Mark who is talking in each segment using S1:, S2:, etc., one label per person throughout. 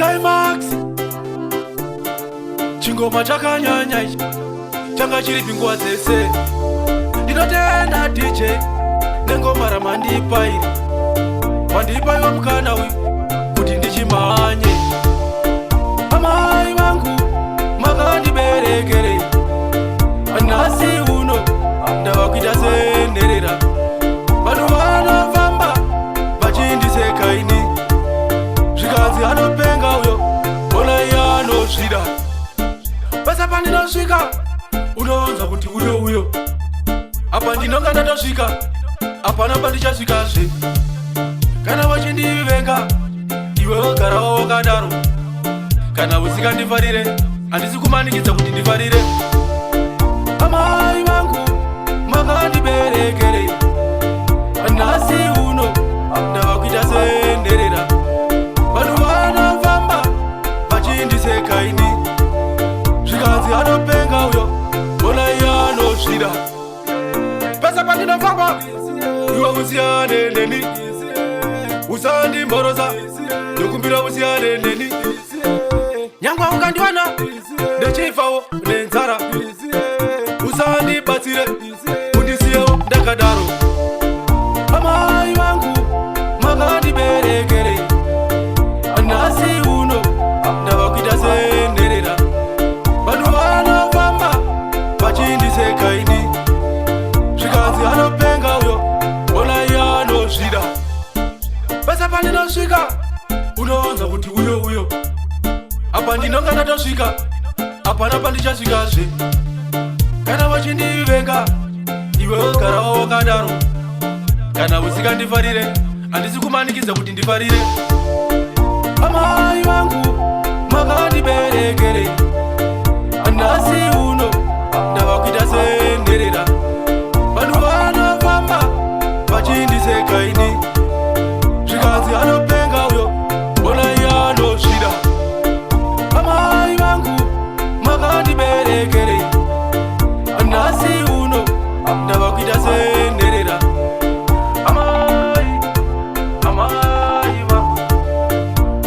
S1: Skymax chingoma chakanyanya ichi changa chiri pinguwa dzese. Ndinotenda DJ nengoma ramandipa iri, mandipa iwa mukana uyu kuti ndichimhanye. Amai vangu makandiberekere, nhasi uno ndava kuita senherera. Vanhu vanofamba vachindiseka ini, zvikanzi anopenga uyo ona iye anozvida. Pese pandinosvika unoonza kuti uyo apa ndinonga ndatosvika, hapana pandichasvikazve. Kana vachindivenga iwe wagarawo wakadaro, kana usikandifarire handisi kumanikidza kuti ndifarire. Amai vangu makandiberekere, nhasi uno ndava kuita senherera. Vanhu vanofamba vachindiseka ini, zvikanzi anopenga uyo ona iye anozvida. Pese pandinofamba iwe usiyane neni, usandimhorosa ndokumbira usiyane neni. Nyangwa ungandiwana ndechifawo nenzara, usandibatsire undisiyewo ndakadaro. Amai vangu makandiberekere, nhasi uno ndava kuita senherera. Vanhu vanofamba vachindiseka ini, zvikanzi anopenga uyo ona iye anozvida. Pese pandinosvika unoonza kuti uyo apa ndinonga ndatosvika, hapana pandichasvikazve. Kana vachindivenga iwe wagarawo wakadaro, kana usikandifarire handisi kumanikidza kuti ndifarire. Amai vangu makandiberekere, nhasi uno ndava kuita senherera. Vanhu vanofamba vachindiseka ini, zvikanzi anopenga uyo ona iye anozvida. Amai vangu makandiberekere, nhasi uno ndava kuita senherera. Amai vangu,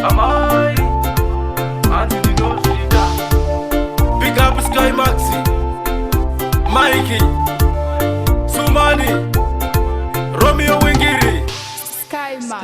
S1: amai hanzi ndinozvida. Big up Skymax, Mikey, Sumani, Romeo Wingiri,
S2: Skymax.